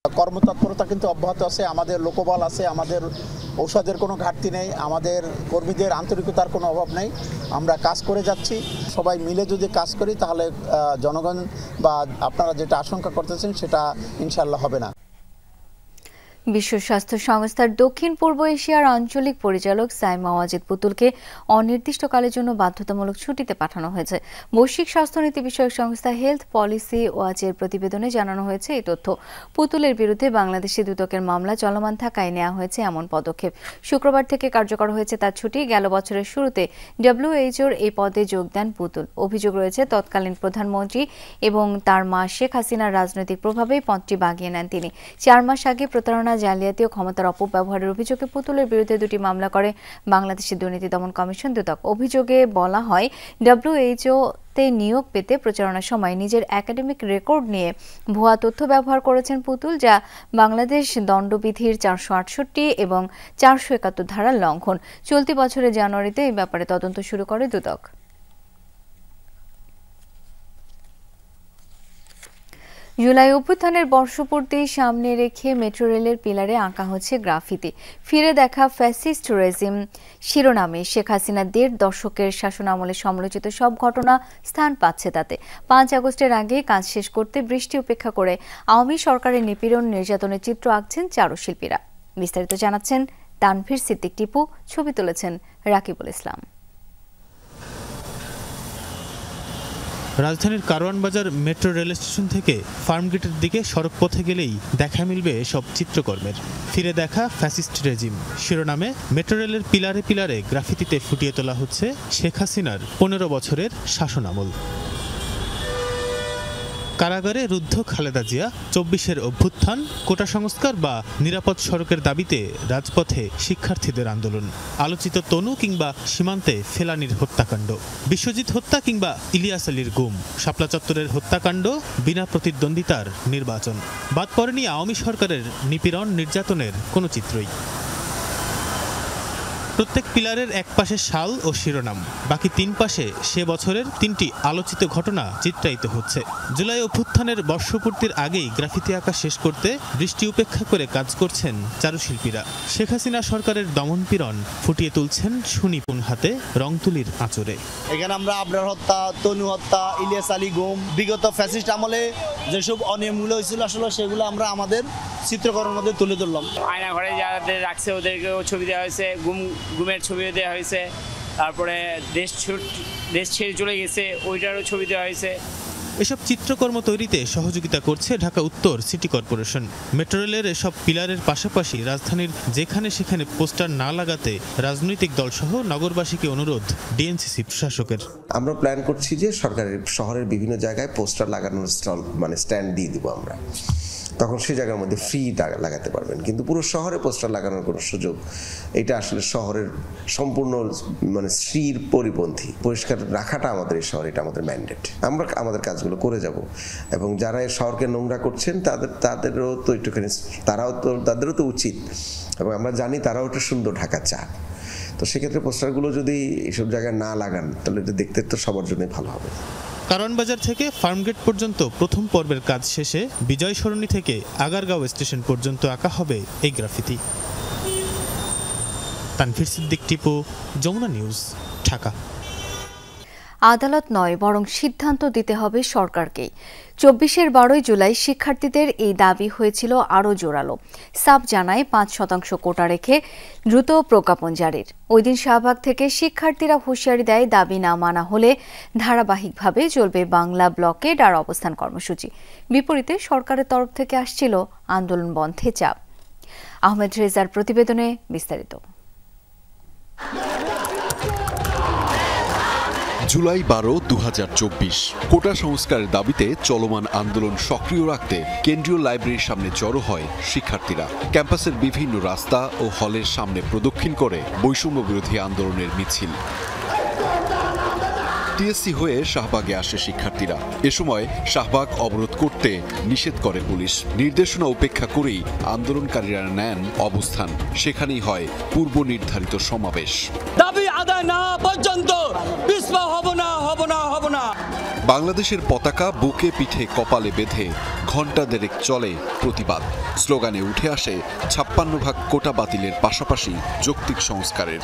কর্মতৎপরতা কিন্তু অব্যাহত আছে, আমাদের লোকবল আছে, আমাদের ঔষধের কোনো ঘাটতি নেই, আমাদের কর্মীদের আন্তরিকতার কোনো অভাব নেই। আমরা কাজ করে যাচ্ছি। সবাই মিলে যদি কাজ করি তাহলে জনগণ বা আপনারা যেটা আশঙ্কা করতেছেন সেটা ইনশাআল্লাহ হবে না। বিশ্ব স্বাস্থ্য সংস্থার দক্ষিণ পূর্ব এশিয়ার আঞ্চলিক পরিচালক সাইমা ওয়াজিদ পুতুলকে অনির্দিষ্টকালের জন্য বাধ্যতামূলক ছুটিতে পাঠানো হয়েছে। বৈশ্বিক স্বাস্থ্যনীতি বিষয়ক সংস্থা হেলথ পলিসি ওয়াচের প্রতিবেদনে জানানো হয়েছে এই তথ্য। পুতুলের বিরুদ্ধে বাংলাদেশি দুদকের মামলা চলমান থাকায় নেওয়া হয়েছে এমন পদক্ষেপ। শুক্রবার থেকে কার্যকর হয়েছে তার ছুটি। গেল বছরের শুরুতে WHO এই পদে যোগ দেন পুতুল। অভিযোগ রয়েছে তৎকালীন প্রধানমন্ত্রী এবং তার মা শেখ হাসিনার রাজনৈতিক প্রভাবেই পদটি বাগিয়ে নেন তিনি। 4 মাস আগে প্রতারণা, জালিয়াতি ও ক্ষমতার অপব্যবহারের অভিযোগে পুতুলের বিরুদ্ধে 2টি মামলা করে বাংলাদেশের দুর্নীতি দমন কমিশন দুদক। অভিযোগে বলা হয়, WHO-তে নিয়োগ পেতে প্রচারণার সময় নিজের একাডেমিক রেকর্ড নিয়ে ভুয়া তথ্য ব্যবহার করেছেন পুতুল, যা বাংলাদেশ দণ্ডবিধির 468 এবং 471 ধারার লঙ্ঘন। চলতি বছরের জানুয়ারিতে এই ব্যাপারে তদন্ত শুরু করে দুদক। জুলাই অভ্যুত্থানের বর্ষপূর্তি সামনে রেখে মেট্রো রেলের পিলারে আঁকা হচ্ছে গ্রাফিতি। ফিরে দেখা ফ্যাসিস্ট রেজিম শিরোনামে শেখ হাসিনার 1.5 দশকের শাসনামলে সমালোচিত সব ঘটনা স্থান পাচ্ছে তাতে। 5 আগস্টের আগে কাজ শেষ করতে বৃষ্টি উপেক্ষা করে আওয়ামী সরকারের নিপীড়ন নির্যাতনের চিত্র আঁকছেন চারুশিল্পীরা। বিস্তারিত জানাচ্ছেন তানভীর সিদ্দিক টিপু, ছবি তুলেছেন রাকিবুল ইসলাম। রাজধানীর কারওয়ান বাজার মেট্রো রেল স্টেশন থেকে ফার্মগেটের দিকে সড়ক পথে গেলেই দেখা মিলবে সব চিত্রকর্মের। ফিরে দেখা ফ্যাসিস্ট রেজিম শিরোনামে মেট্রো রেলের পিলারে পিলারে গ্রাফিতিতে ফুটিয়ে তোলা হচ্ছে শেখ হাসিনার 15 বছরের শাসনামল। কারাগারে রুদ্ধ খালেদা জিয়া, 24-এর অভ্যুত্থান, কোটা সংস্কার বা নিরাপদ সড়কের দাবিতে রাজপথে শিক্ষার্থীদের আন্দোলন, আলোচিত তনু কিংবা সীমান্তে ফেলানির হত্যাকাণ্ড, বিশ্বজিৎ হত্যা কিংবা ইলিয়াস আলীর গুম, শাপলা চত্বরের হত্যাকাণ্ড, বিনা প্রতিদ্বন্দ্বিতার নির্বাচন। বাদ পড়েনি আওয়ামী সরকারের নিপীড়ন নির্যাতনের কোনো চিত্রই। প্রত্যেক পিলারের এক পাশে শাল ও শিরোনাম, বাকি 3 পাশে সে বছরের 3টি আলোচিত ঘটনা চিত্রায়িত হচ্ছে। জুলাই অভ্যুত্থানের বর্ষপূর্তির আগেই গ্রাফিতি আঁকা শেষ করতে বৃষ্টি উপেক্ষা করে কাজ করছেন চারুশিল্পীরা। শেখ হাসিনা সরকারের দমনপীড়ন ফুটিয়ে তুলছেন সুনিপুণ হাতে রং তুলির আঁচড়ে। এখানে আমরা আবরার হত্যা, তনু হত্যা, ইলিয়াস আলী গুম, বিগত ফ্যাসিস্ট আমলে যেসব অনিয়মগুলো হয়েছিল আসলে সেগুলো আমরা আমাদের চিত্রকরণের মধ্যে তুলে ধরলাম। আয়না ঘরে যাদের রাখছে ওদেরকেও ছবি দেওয়া হয়েছে, গুমের ছবি দেওয়া হয়েছে, তারপরে দেশ ছেড়ে চলে গেছে ওইটারও ছবি দেওয়া হয়েছে। এসব চিত্রকর্ম তৈরিতে সহযোগিতা করছে ঢাকা উত্তর সিটি কর্পোরেশন। মেট্রো রেলের এসব পিলারের পাশাপাশি রাজধানীর যেখানে সেখানে পোস্টার না লাগাতে রাজনৈতিক দলসহ নগরবাসীকে অনুরোধ ডিএনসিসি প্রশাসকের। আমরা প্ল্যান করছি যে সরকারের শহরের বিভিন্ন জায়গায় পোস্টার লাগানোর স্ট্যান্ড দিয়ে দিব আমরা, তখন সেই জায়গার মধ্যে ফ্রি লাগাতে পারবেন। কিন্তু পুরো শহরে পোস্টার লাগানোর কোনো সুযোগ, এটা আসলে শহরের সম্পূর্ণ শ্রীর পরিপন্থী। পরিষ্কার রাখাটা আমাদের এই শহরে, এটা আমাদের ম্যান্ডেট। আমরা আমাদের কাজগুলো করে যাব এবং যারা এই শহরকে নোংরা করছেন তাদেরও তো একটুখানি তাদেরও তো উচিত, এবং আমরা জানি তারাও একটু সুন্দর ঢাকা চান। তো সেক্ষেত্রে পোস্টারগুলো যদি এইসব জায়গায় না লাগান তাহলে এটা দেখতে তো সবার জন্যই ভালো হবে। কারওয়ান বাজার থেকে ফার্মগেট পর্যন্ত প্রথম পর্বের কাজ শেষে বিজয় সরণি থেকে আগারগাঁও স্টেশন পর্যন্ত আঁকা হবে এই গ্রাফিতি। তানভীর সিদ্দিক টিপু, যমুনা নিউজ, ঢাকা। আদালত নয়, বরং সিদ্ধান্ত দিতে হবে সরকারকেই। 24-এর 12 জুলাই শিক্ষার্থীদের এই দাবি হয়েছিল আরও জোরালো। সাব জানায় 5% কোটা রেখে দ্রুত প্রজ্ঞাপন জারির। ওই দিন শাহবাগ থেকে শিক্ষার্থীরা হুঁশিয়ারি দেয়, দাবি না মানা হলে ধারাবাহিকভাবে চলবে বাংলা ব্লকেড আর অবস্থান কর্মসূচি। বিপরীতে সরকারের তরফ থেকে আসছিল আন্দোলন বন্ধে চাপ। আহমেদ রেজার প্রতিবেদনে বিস্তারিত। জুলাই 12, 2024 কোটা সংস্কারের দাবিতে চলমান আন্দোলন সক্রিয় রাখতে কেন্দ্রীয় লাইব্রেরির সামনে জড়ো হয় শিক্ষার্থীরা। ক্যাম্পাসের বিভিন্ন রাস্তা ও হলের সামনে প্রদক্ষিণ করে বৈষম্য বিরোধী আন্দোলনের মিছিল। টিএসসি হয়ে শাহবাগে আসে শিক্ষার্থীরা। এ সময় শাহবাগ অবরোধ করতে নিষেধ করে পুলিশ। নির্দেশনা উপেক্ষা করেই আন্দোলনকারীরা নেন অবস্থান। সেখানেই হয় পূর্ব নির্ধারিত সমাবেশ। দাবি আদায় না পর্যন্ত পিছপা হব না। বাংলাদেশের পতাকা বুকে পিঠে কপালে বেঁধে ঘণ্টা দেড়েক চলে প্রতিবাদ। স্লোগানে উঠে আসে 56 কোটা বাতিলের পাশাপাশি যৌক্তিক সংস্কারের।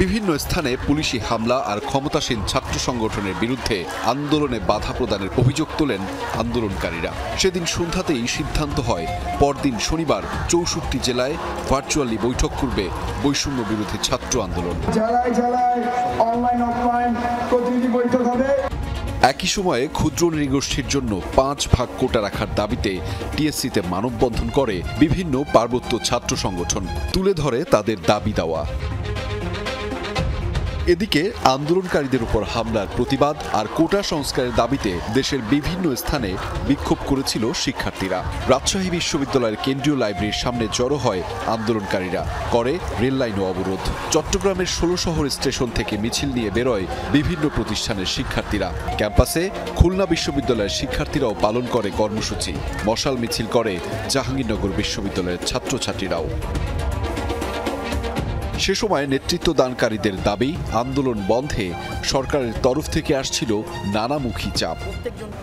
বিভিন্ন স্থানে পুলিশি হামলা আর ক্ষমতাসীন ছাত্র সংগঠনের বিরুদ্ধে আন্দোলনে বাধা প্রদানের অভিযোগ তোলেন আন্দোলনকারীরা। সেদিন সন্ধ্যাতেই সিদ্ধান্ত হয় পরদিন শনিবার 64 জেলায় ভার্চুয়ালি বৈঠক করবে বৈষম্য বিরোধী ছাত্র আন্দোলন। অনলাইন অফলাইন প্রতিনিধি বৈঠক হবে। একই সময়ে ক্ষুদ্র নৃগোষ্ঠীর জন্য 5 কোটা রাখার দাবিতে টিএসসিতে মানববন্ধন করে বিভিন্ন পার্বত্য ছাত্র সংগঠন। তুলে ধরে তাদের দাবি দেওয়া। এদিকে আন্দোলনকারীদের উপর হামলার প্রতিবাদ আর কোটা সংস্কারের দাবিতে দেশের বিভিন্ন স্থানে বিক্ষোভ করেছিল শিক্ষার্থীরা। রাজশাহী বিশ্ববিদ্যালয়ের কেন্দ্রীয় লাইব্রেরির সামনে জড়ো হয় আন্দোলনকারীরা, করে রেললাইনও অবরোধ। চট্টগ্রামের 16 শহর স্টেশন থেকে মিছিল নিয়ে বেরোয় বিভিন্ন প্রতিষ্ঠানের শিক্ষার্থীরা। ক্যাম্পাসে খুলনা বিশ্ববিদ্যালয়ের শিক্ষার্থীরাও পালন করে কর্মসূচি। মশাল মিছিল করে জাহাঙ্গীরনগর বিশ্ববিদ্যালয়ের ছাত্রছাত্রীরাও। সে সময় নেতৃত্ব দানকারীদের দাবি, আন্দোলন বন্ধে সরকারের তরফ থেকে আসছিল নানামুখী চাপ।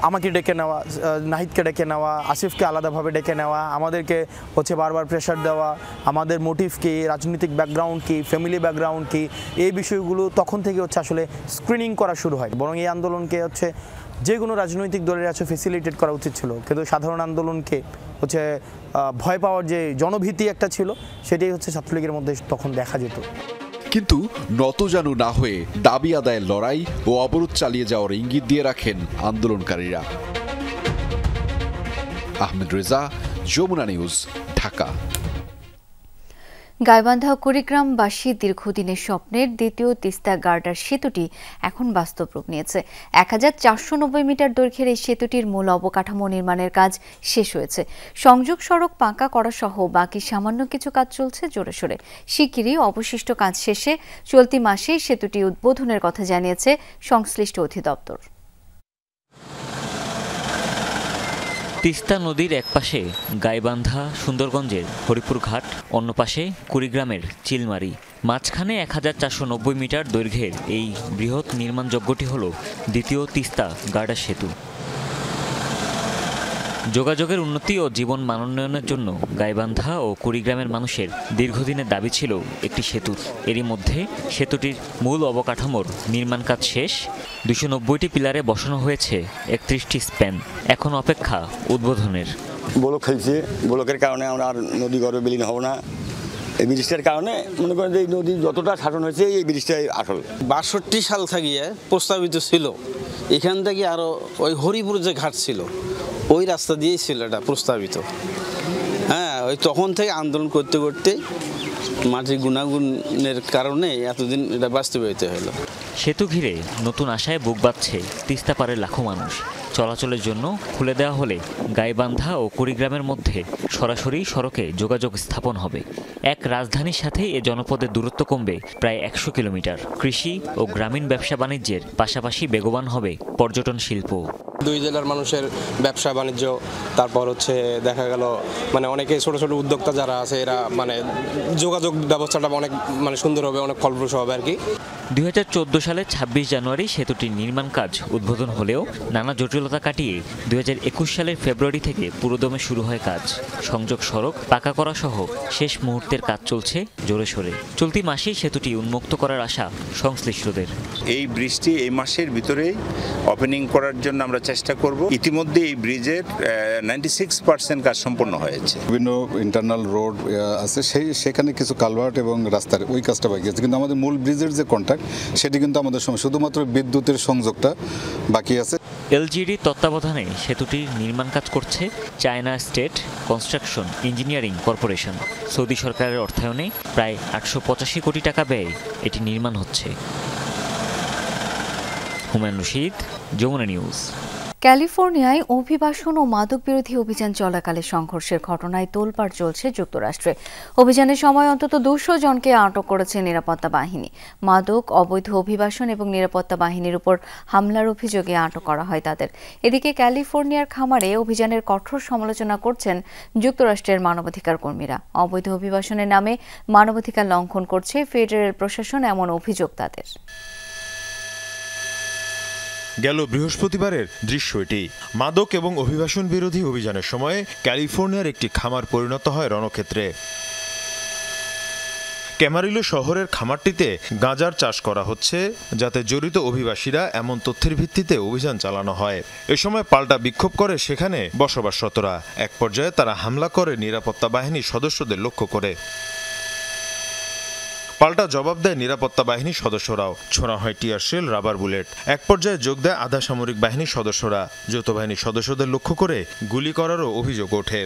আমাকে ডেকে নেওয়া, নাহিদকে ডেকে নেওয়া, আসিফকে আলাদাভাবে ডেকে নেওয়া, আমাদেরকে বারবার প্রেশার দেওয়া, আমাদের মোটিভ কি, রাজনৈতিক ব্যাকগ্রাউন্ড কি, ফ্যামিলি ব্যাকগ্রাউন্ড কি, এই বিষয়গুলো তখন থেকে আসলে স্ক্রিনিং করা শুরু হয়। বরং এই আন্দোলনকে যে কোনো রাজনৈতিক দলের ফেসিলিটেট করা উচিত ছিল, কিন্তু সাধারণ আন্দোলনকে ভয় পাওয়ার যে জনভীতি একটা ছিল, সেটাই ছাত্রলীগের মধ্যে তখন দেখা যেত। কিন্তু নতজানু না হয়ে দাবি আদায়ের লড়াই ও অবরোধ চালিয়ে যাওয়ার ইঙ্গিত দিয়ে রাখেন আন্দোলনকারীরা। আহমেদ রেজা, যমুনা নিউজ, ঢাকা। গাইবান্ধা কুড়িগ্রামবাসী দীর্ঘদিনের স্বপ্নের দ্বিতীয় তিস্তা গার্ডার সেতুটি এখন বাস্তব রূপ নিয়েছে। 1490 মিটার দৈর্ঘ্যের এই সেতুটির মূল অবকাঠামো নির্মাণের কাজ শেষ হয়েছে। সংযোগ সড়ক পাকা করা সহ বাকি সামান্য কিছু কাজ চলছে জোরে সোরে। শিগগিরই অবশিষ্ট কাজ শেষে চলতি মাসেই সেতুটি উদ্বোধনের কথা জানিয়েছে সংশ্লিষ্ট অধিদপ্তর। তিস্তা নদীর একপাশে গাইবান্ধা সুন্দরগঞ্জের হরিপুর ঘাট, অন্য পাশে কুড়িগ্রামের চিলমারি। মাঝখানে 1490 মিটার দৈর্ঘ্যের এই বৃহৎ নির্মাণযজ্ঞটি হল দ্বিতীয় তিস্তা গার্ডার সেতু। যোগাযোগের উন্নতি ও জীবন মানোন্নয়নের জন্য গাইবান্ধা ও কুড়িগ্রামের মানুষের দীর্ঘদিনের দাবি ছিল একটি সেতু। এরই মধ্যে সেতুটির মূল অবকাঠামোর নির্মাণ কাজ শেষ। 290টি পিলারে বসানো হয়েছে 31টি স্প্যান। এখন অপেক্ষা উদ্বোধনের। ব্লক খেলছে, ব্লকের কারণে আমরা আর নদী গর্ভে বিলীন হব না। এই ব্রিজটার কারণে মনে করেন যে এই নদী যতটা শাসন হয়েছে এই ব্রিজটাই আসল। 62 সাল থেকে প্রস্তাবিত ছিল, এখান থেকে আরো ওই হরিপুর যে ঘাট ছিল ওই রাস্তা দিয়েই ছিল এটা প্রস্তাবিত। ওই তখন থেকে আন্দোলন করতে করতে মাটির গুণাগুণের কারণে এতদিন এটা বাস্তবায়িত হলো। সেতু ঘিরে নতুন আশায় বুক বাঁধছে তিস্তা পাড়ের লাখো মানুষ। চলাচলের জন্য খুলে দেওয়া হলে গাইবান্ধা ও কুড়িগ্রামের মধ্যে সরাসরি সড়কে যোগাযোগ স্থাপন হবে। এক রাজধানীর সাথে এ জনপদের দূরত্ব কমবে প্রায় 100 কিলোমিটার। কৃষি ও গ্রামীণ ব্যবসা বাণিজ্যের পাশাপাশি বেগবান হবে পর্যটন শিল্প। দুই জেলার মানুষের ব্যবসা বাণিজ্য, তারপর দেখা গেল অনেকে ছোট ছোট উদ্যোক্তা যারা আছে এরা যোগাযোগ ব্যবস্থাটা অনেক সুন্দর হবে, অনেক ফলপ্রসূ হবে আর কি। 2014 সালে 26 জানুয়ারি সেতুটির নির্মাণ কাজ উদ্বোধন হলেও নানা জটিলতা কাটিয়ে 2021 সালের ফেব্রুয়ারি থেকে পুরোদমে শুরু হয় কাজ। সংযোগ সড়ক পাকা করা সহ শেষ মুহূর্তের কাজ চলছে জোরে সোরে। চলতি মাসেই সেতুটি উন্মুক্ত করার আশা সংশ্লিষ্টদের। এই ব্রিজটি এই মাসের ভিতরেই ওপেনিং করার জন্য আমরা চেষ্টা করব। ইতিমধ্যে এই ব্রিজের 96% কাজ সম্পন্ন হয়েছে। বিভিন্ন ইন্টারনাল রোড আছে, সেখানে কিছু কালভার্ট এবং রাস্তার ওই কাজটা বাকি আছে, কিন্তু আমাদের মূল ব্রিজের যে কন্ট্রাক্ট সেটি কিন্তু আমাদের সময় শুধুমাত্র বিদ্যুতের সংযোগটা বাকি আছে। এলজিডি তত্ত্বাবধানে সেতুটির নির্মাণ কাজ করছে China state construction engineering corporation. Saudi সরকারের অর্থায়নে প্রায় 885 কোটি টাকা ব্যয়ে এটি নির্মাণ হচ্ছে। হুমায়ুন রশিদ, যমুনা নিউজ। ক্যালিফোর্নিয়ায় অভিবাসন ও মাদক বিরোধী অভিযান চলাকালে সংঘর্ষের ঘটনায় তোলপাড় চলছে যুক্তরাষ্ট্রে। অভিযানের সময় অন্তত 200 জনকে আটক করেছে নিরাপত্তা বাহিনী। মাদক, অবৈধ অভিবাসন এবং নিরাপত্তা বাহিনীর উপর হামলার অভিযোগে আটক করা হয় তাদের। এদিকে ক্যালিফোর্নিয়ার খামারে অভিযানের কঠোর সমালোচনা করছেন যুক্তরাষ্ট্রের মানবাধিকার কর্মীরা। অবৈধ অভিবাসনের নামে মানবাধিকার লঙ্ঘন করছে ফেডারেল প্রশাসন, এমন অভিযোগ তাদের। গেল বৃহস্পতিবারের দৃশ্য এটি। মাদক এবং অভিবাসন বিরোধী অভিযানের সময় ক্যালিফোর্নিয়ার একটি খামার পরিণত হয় রণক্ষেত্রে। ক্যামারিলো শহরের খামারটিতে গাঁজার চাষ করা হচ্ছে, যাতে জড়িত অভিবাসীরা এমন তথ্যের ভিত্তিতে অভিযান চালানো হয়। এ সময় পাল্টা বিক্ষোভ করে সেখানে বসবাসরতরা। এক পর্যায়ে তারা হামলা করে নিরাপত্তা বাহিনীর সদস্যদের লক্ষ্য করে। পাল্টা জবাব দেয় নিরাপত্তা বাহিনীর সদস্যরাও। ছোড়া হয় টিয়ার শেল, রাবার বুলেট। এক পর্যায়ে যোগ দেয় আধা সামরিক বাহিনীর সদস্যরা। যৌথ বাহিনীর সদস্যদের লক্ষ্য করে গুলি করারও অভিযোগ ওঠে।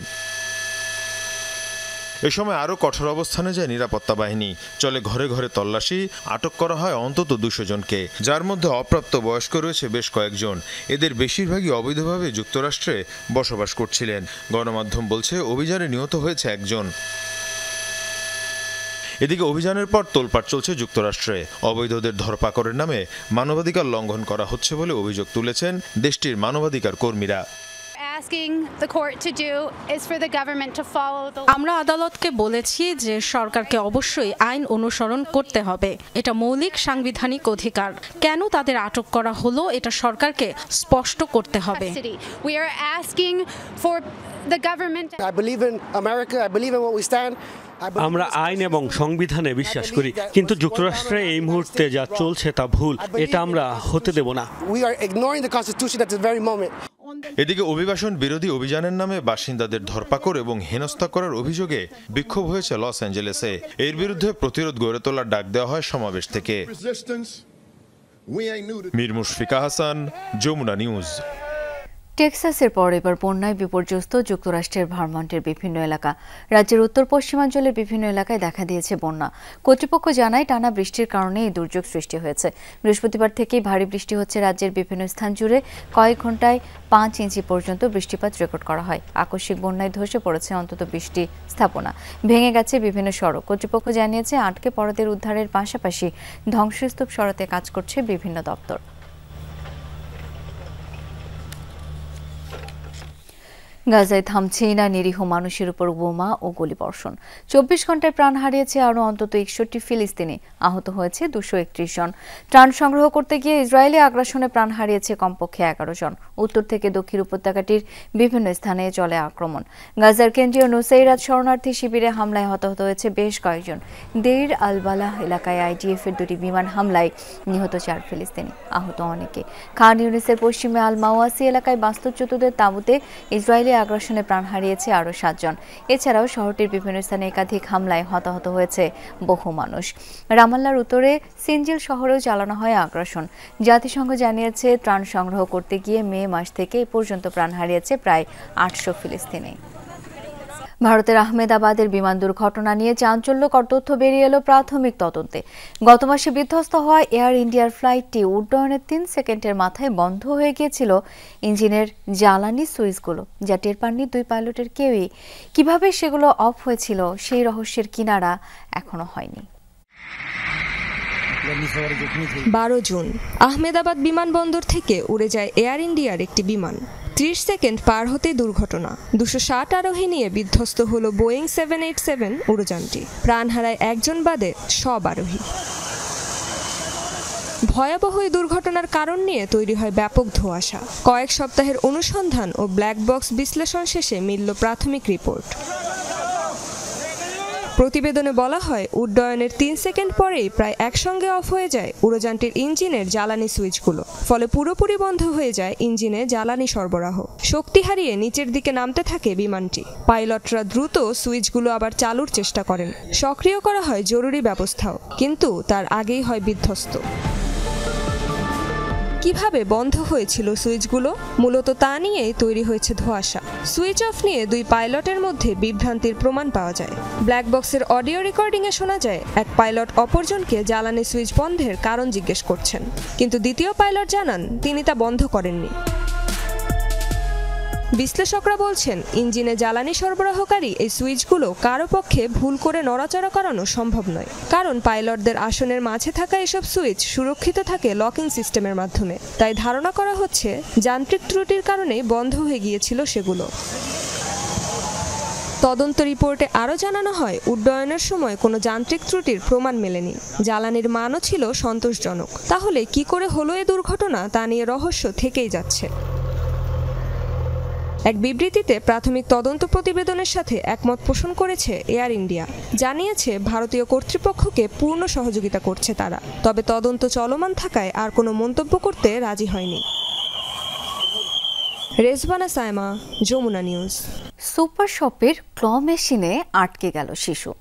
এ সময় আরও কঠোর অবস্থানে যায় নিরাপত্তা বাহিনী। চলে ঘরে ঘরে তল্লাশি। আটক করা হয় অন্তত 200 জনকে, যার মধ্যে অপ্রাপ্ত বয়স্ক রয়েছে বেশ কয়েকজন। এদের বেশিরভাগই অবৈধভাবে যুক্তরাষ্ট্রে বসবাস করছিলেন। গণমাধ্যম বলছে অভিযানে নিহত হয়েছে একজন। এদিকে অভিযানের পর তোলপাড় চলছে যুক্তরাষ্ট্রে। অবৈধদের ধরপাকড়ের নামে মানবাধিকার লঙ্ঘন করা হচ্ছে বলে অভিযোগ তুলেছেন দেশটির মানবাধিকার কর্মীরা। আমরা আদালতকে বলেছি যে সরকারকে অবশ্যই আইন অনুসরণ করতে হবে। এটা মৌলিক সাংবিধানিক অধিকার। কেন তাদের আটক করা হলো এটা সরকারকে স্পষ্ট করতে হবে। আমরা আইন এবং সংবিধানে বিশ্বাস করি, কিন্তু যুক্তরাষ্ট্রে এই মুহূর্তে যা চলছে তা ভুল। এটা আমরা হতে দেব না। এদিকে অভিবাসন বিরোধী অভিযানের নামে বাসিন্দাদের ধরপাকড় এবং হেনস্থা করার অভিযোগে বিক্ষোভ হয়েছে লস অ্যাঞ্জেলেসে। এর বিরুদ্ধে প্রতিরোধ গড়ে তোলার ডাক দেওয়া হয় সমাবেশ থেকে। মীর মুশফিকা হাসান, যমুনা নিউজ। টেক্সাসের পর এবার বন্যায় বিপর্যস্ত যুক্তরাষ্ট্রের ভারমন্টের বিভিন্ন এলাকা। রাজ্যের উত্তর পশ্চিমাঞ্চলের বিভিন্ন এলাকায় দেখা দিয়েছে বন্যা। কর্তৃপক্ষ জানায় টানা বৃষ্টির কারণে এই দুর্যোগ সৃষ্টি হয়েছে। বৃহস্পতিবার থেকেই ভারী বৃষ্টি হচ্ছে রাজ্যের বিভিন্ন স্থান জুড়ে। কয়েক ঘন্টায় 5 ইঞ্চি পর্যন্ত বৃষ্টিপাত রেকর্ড করা হয়। আকস্মিক বন্যায় ধসে পড়েছে অন্তত 20টি স্থাপনা, ভেঙে গেছে বিভিন্ন সড়ক। কর্তৃপক্ষ জানিয়েছে আটকে পড়াদের উদ্ধারের পাশাপাশি ধ্বংসস্তূপ সরাতে কাজ করছে বিভিন্ন দপ্তর। গাজায় থামছেই না নিরীহ মানুষের উপর বোমা ও গুলিবর্ষণ। 24 ঘন্টায় প্রাণ হারিয়েছে আরও অন্তত 61 ফিলিস্তিনি, আহত হয়েছে 231 জন। ত্রাণ সংগ্রহ করতে গিয়ে ইসরায়েলি আগ্রাসনে প্রাণ হারিয়েছে কমপক্ষে 11 জন। উত্তর থেকে দক্ষিণ উপত্যকাটির বিভিন্ন স্থানে চলে আক্রমণ। গাজার কেন্দ্রীয় নুসাইরাত শরণার্থী শিবিরে হামলায় হতাহত হয়েছে বেশ কয়েকজন। দেইর আল বালাহ এলাকায় আইডিএফের 2টি বিমান হামলায় নিহত 4 ফিলিস্তিনি, আহত অনেকে। খান ইউনিসের পশ্চিমে আল মাওয়াসি এলাকায় বাস্তুচ্যুতদের তাঁবুতে ইসরায়েলি আগ্রাসনে প্রাণ হারিয়েছে আরও 7 জন। এছাড়াও শহরটির বিভিন্ন স্থানে একাধিক হামলায় হতাহত হয়েছে বহু মানুষ। রামাল্লার উত্তরে সিনজিল শহরেও চালানো হয় আগ্রাসন। জাতিসংঘ জানিয়েছে ত্রাণ সংগ্রহ করতে গিয়ে মে মাস থেকে এ পর্যন্ত প্রাণ হারিয়েছে প্রায় 800 ফিলিস্তিনি। ভারতের আহমেদাবাদের বিমান দুর্ঘটনা নিয়ে চাঞ্চল্যকর তথ্য বেরিয়ে এলো প্রাথমিক তদন্তে। গত মাসে বিধ্বস্ত হওয়া এয়ার ইন্ডিয়ার ফ্লাইটটি উড্ডয়নের 3 সেকেন্ডের মাথায় বন্ধ হয়ে গিয়েছিল ইঞ্জিনের জ্বালানি সুইচগুলো, যা টের পাননি 2 পাইলটের কেউই। কিভাবে সেগুলো অফ হয়েছিল সেই রহস্যের কিনারা এখনো হয়নি। 12 জুন আহমেদাবাদ বিমানবন্দর থেকে উড়ে যায় এয়ার ইন্ডিয়ার একটি বিমান। 30 সেকেন্ড পার হতে দুর্ঘটনা। 260 আরোহী নিয়ে বিধ্বস্ত হলো বোয়িং 787 উড়োযানটি। প্রাণ হারায় একজন বাদে সব আরোহী। ভয়াবহ এই দুর্ঘটনার কারণ নিয়ে তৈরি হয় ব্যাপক ধোঁয়াশা। কয়েক সপ্তাহের অনুসন্ধান ও ব্ল্যাক বক্স বিশ্লেষণ শেষে মিলল প্রাথমিক রিপোর্ট। প্রতিবেদনে বলা হয় উড্ডয়নের 3 সেকেন্ড পরেই প্রায় একসঙ্গে অফ হয়ে যায় উড়োযানটির ইঞ্জিনের জ্বালানি সুইচগুলো। ফলে পুরোপুরি বন্ধ হয়ে যায় ইঞ্জিনে জ্বালানি সরবরাহ। শক্তি হারিয়ে নিচের দিকে নামতে থাকে বিমানটি। পাইলটরা দ্রুত সুইচগুলো আবার চালুর চেষ্টা করেন। সক্রিয় করা হয় জরুরি ব্যবস্থাও, কিন্তু তার আগেই হয় বিধ্বস্ত। কিভাবে বন্ধ হয়েছিল সুইচগুলো? মূলত তা নিয়েই তৈরি হয়েছে ধোঁয়াশা। সুইচ অফ নিয়ে দুই পাইলটের মধ্যে বিভ্রান্তির প্রমাণ পাওয়া যায়। ব্ল্যাক বক্সের অডিও রেকর্ডিংয়ে শোনা যায় এক পাইলট অপরজনকে জ্বালানি সুইচ বন্ধের কারণ জিজ্ঞেস করছেন, কিন্তু দ্বিতীয় পাইলট জানান তিনি তা বন্ধ করেননি। বিশ্লেষকরা বলছেন, ইঞ্জিনে জ্বালানি সরবরাহকারী এই সুইচগুলো কারো পক্ষে ভুল করে নড়াচড়া করানো সম্ভব নয়, কারণ পাইলটদের আসনের মাঝে থাকা এসব সুইচ সুরক্ষিত থাকে লকিং সিস্টেমের মাধ্যমে। তাই ধারণা করা হচ্ছে যান্ত্রিক ত্রুটির কারণেই বন্ধ হয়ে গিয়েছিল সেগুলো। তদন্ত রিপোর্টে আরও জানানো হয়, উড্ডয়নের সময় কোনো যান্ত্রিক ত্রুটির প্রমাণ মেলেনি, জ্বালানির মানও ছিল সন্তোষজনক। তাহলে কি করে হলো এ দুর্ঘটনা তা নিয়ে রহস্য থেকেই যাচ্ছে। এক বিবৃতিতে প্রাথমিক তদন্ত প্রতিবেদনের সাথে একমত পোষণ করেছে এয়ার ইন্ডিয়া। জানিয়েছে ভারতীয় কর্তৃপক্ষকে পূর্ণ সহযোগিতা করছে তারা, তবে তদন্ত চলমান থাকায় আর কোনো মন্তব্য করতে রাজি হয়নি। রেজবানা সাইমা, যমুনা নিউজ। সুপার শপের ক্ল মেশিনে আটকে গেল শিশু।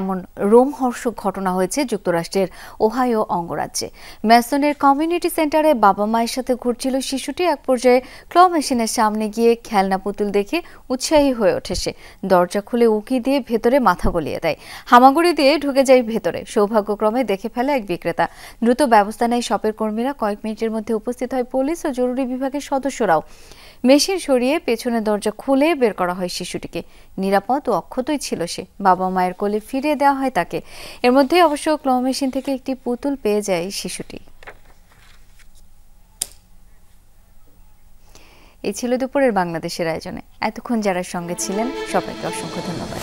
এমন রোমহর্ষক ঘটনা হয়েছে যুক্তরাষ্ট্রের ওহাইও অঙ্গরাজ্যে। ম্যাসনের কমিউনিটি সেন্টারে বাবা মায়ের সাথে ঘুরছিল শিশুটি। এক পর্যায়ে ক্ল মেশিনের সামনে গিয়ে খেলনা পুতুল দেখে উৎসাহী হয়ে ওঠে সে। দরজা খুলে উকি দিয়ে ভেতরে মাথা গলিয়ে দেয়, হামাগুড়ি দিয়ে ঢুকে যায় ভেতরে। সৌভাগ্যক্রমে দেখে ফেলে এক বিক্রেতা। দ্রুত ব্যবস্থা নেয় শপের কর্মীরা। কয়েক মিনিটের মধ্যে উপস্থিত হয় পুলিশ ও জরুরি বিভাগের সদস্যরাও। মেশিন সরিয়ে পেছনের দরজা খুলে বের করা হয় শিশুটিকে। নিরাপদ ও অক্ষতই ছিল সে। বাবা মায়ের কোলে ফিরিয়ে দেওয়া হয় তাকে। এর মধ্যে অবশ্য ক্ল মেশিন থেকে একটি পুতুল পেয়ে যায় শিশুটি। এই ছিল দুপুরের বাংলাদেশের আয়োজনে। এতক্ষণ যারা সঙ্গে ছিলেন সবাইকে অসংখ্য ধন্যবাদ।